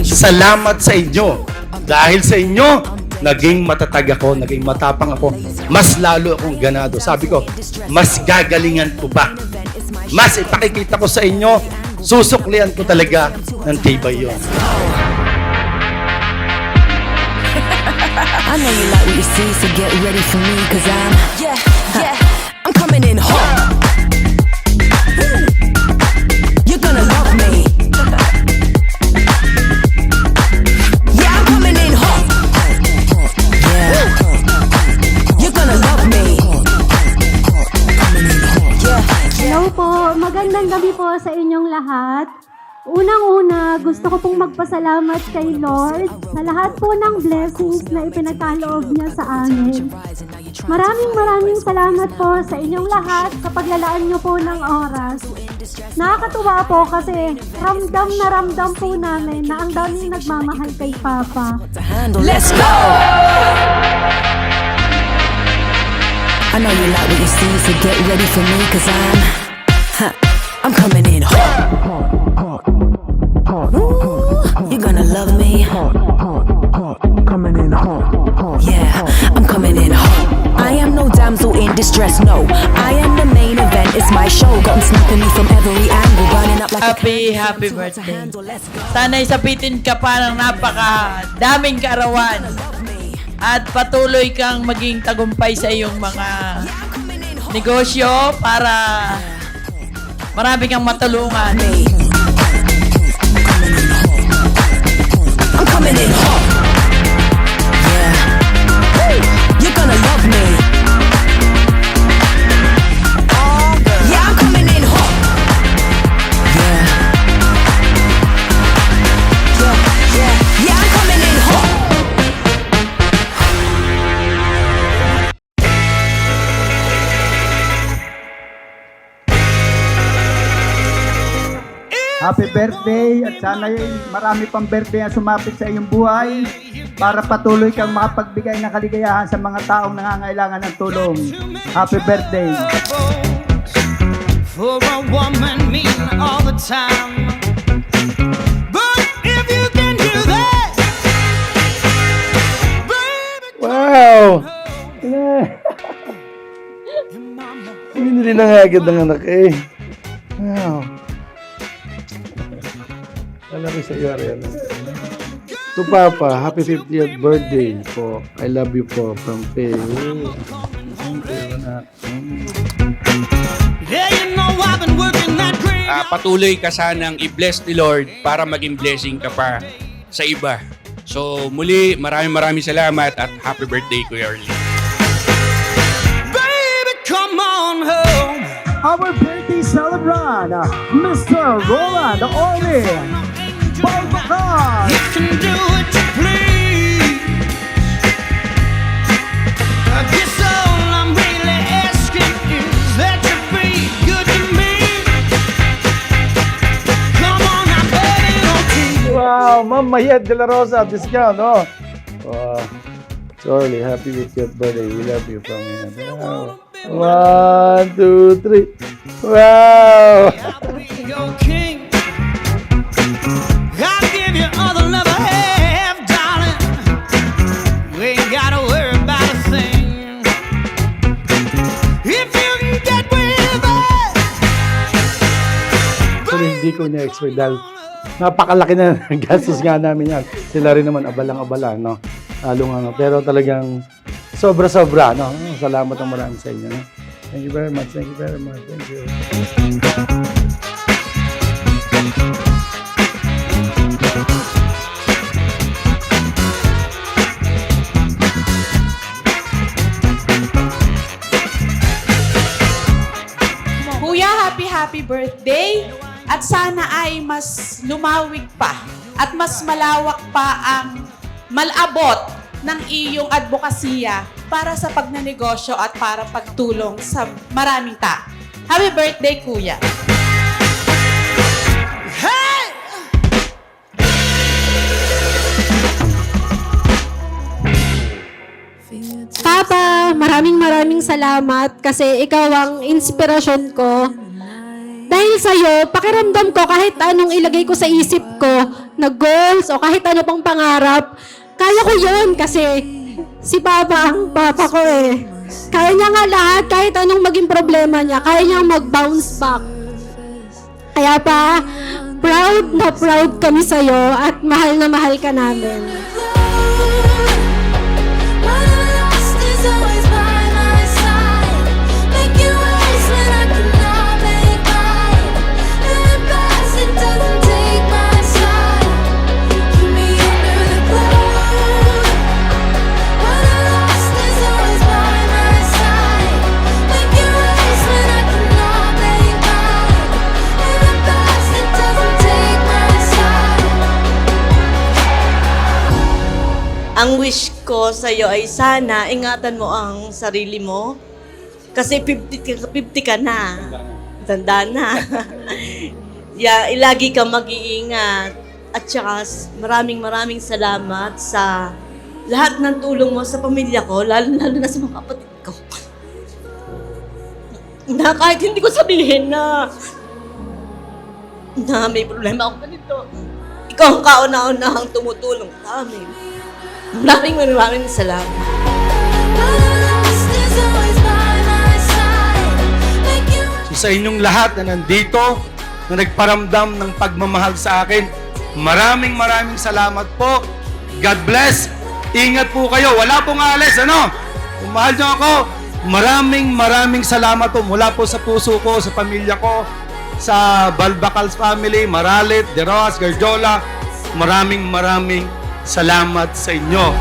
Salamat sa inyo. Dahil sa inyo, naging matatag ako, naging matapang ako. Mas lalo akong ganado. Sabi ko, mas gagalingan ko ba? Mas ipakikita ko sa inyo, susuklian ko talaga ng tibay yun. I know you like what you see, so get ready for me, cause I'm coming in hot. You're gonna love me. Yeah, I'm coming in hot. Yeah, you're gonna love me. Hello po, magandang gabi po sa inyong lahat. Unang-una, gusto ko pong magpasalamat kay Lord sa lahat po ng blessings na ipinagkaloob niya sa amin. Maraming salamat po sa inyong lahat sa paglalaan niyo po ng oras. Nakakatuwa po kasi ramdam na ramdam po namin na ang daming nagmamahal kay Papa. Let's go! I know you like what you see, so get ready for me, cause I'm coming in hot. You're gonna love me. Coming in hot. Yeah, I'm coming in hot. I am no damsel in distress, no. I am the main event, it's my show. Got 'em snapping me from every angle, burning up like Happy birthday. Sana'y sapitin ka pa ng napaka-daming kaarawan. At patuloy kang maging tagumpay sa iyong mga negosyo para marami kang matulungan. I'm coming in hot. Yeah. You're gonna love me. Yeah, I'm coming in hot. Yeah. Yeah, I'm coming in hot. Happy birthday at sana marami pang birthday ang sumapit sa iyong buhay para patuloy kang makapagbigay ng kaligayahan sa mga taong nangangailangan ng tulong. Happy birthday! For a woman mean all the time. But if you can do that, baby, Wow! Binili na nga agad ng anak eh. Wow. Alam ko sa iyo, Ariana. To Papa, happy 50th birthday po. I love you po from Faye. Thank you, anak. yeah, you know I've been working that great. Patuloy ka sanang i-bless ni Lord para maging blessing ka pa sa iba. So muli, maraming salamat at happy birthday, Kuya Arlie. Baby, come on home. Our birthday celebrant, Mr. Roland Orlin. You can do what you please. I guess all I'm really asking is that you be good to me. Come on now, baby, don't keep. Wow, Ma'am Mayed de la Rosa, discount, oh. Wow. Sorry, happy 50th birthday. We love you from here. Wow. 1, 2, 3. Wow. I'll be your king. I'll give you all the love I have, darling. You ain't gotta worry about a thing. If you can get with us. Actually, hindi ko na-expect dahil napakalaki na ng gastos nga namin yan. Sila rin naman abalang-abala, no? Halong ano. Pero talagang sobra-sobra, no? Salamat ang marami sa inyo, no? Thank you very much. Thank you very much. Thank you. Kuya, happy birthday! At sana ay mas lumawig pa at mas malawak pa ang malabot ng iyong advokasya para sa pagnanegosyo at para pagtulong sa maraming tao. Happy birthday, Kuya! Hey! Papa, maraming salamat kasi ikaw ang inspirasyon ko. Dahil sa'yo, pakiramdam ko kahit anong ilagay ko sa isip ko na goals o kahit ano pang pangarap, kaya ko yun kasi si Papa ang Papa ko eh. Kaya niya nga lahat, kahit anong maging problema niya, kaya niya mag-bounce back. Kaya pa, proud na proud kami sa'yo at mahal na mahal ka namin. Ang wish ko sa iyo ay sana ingatan mo ang sarili mo. Kasi 50 ka na. Tanda na. Lagi kang mag-iingat. At saka maraming salamat sa lahat ng tulong mo sa pamilya ko, lalo na sa mga kapatid ko. Na kahit hindi ko sabihin na may problema ako ganito. Ikaw ang kauna-unahang tumutulong sa amin. Maraming salamat. So, sa inyong lahat na nandito, na nagparamdam ng pagmamahal sa akin, maraming salamat po. God bless. Ingat po kayo. Wala pong alis, ano? Kung mahal niyo ako, maraming salamat po mula po sa puso ko, sa pamilya ko, sa Balbacals family, Maralit, De Roas, Garjola. Maraming salamat sa inyo.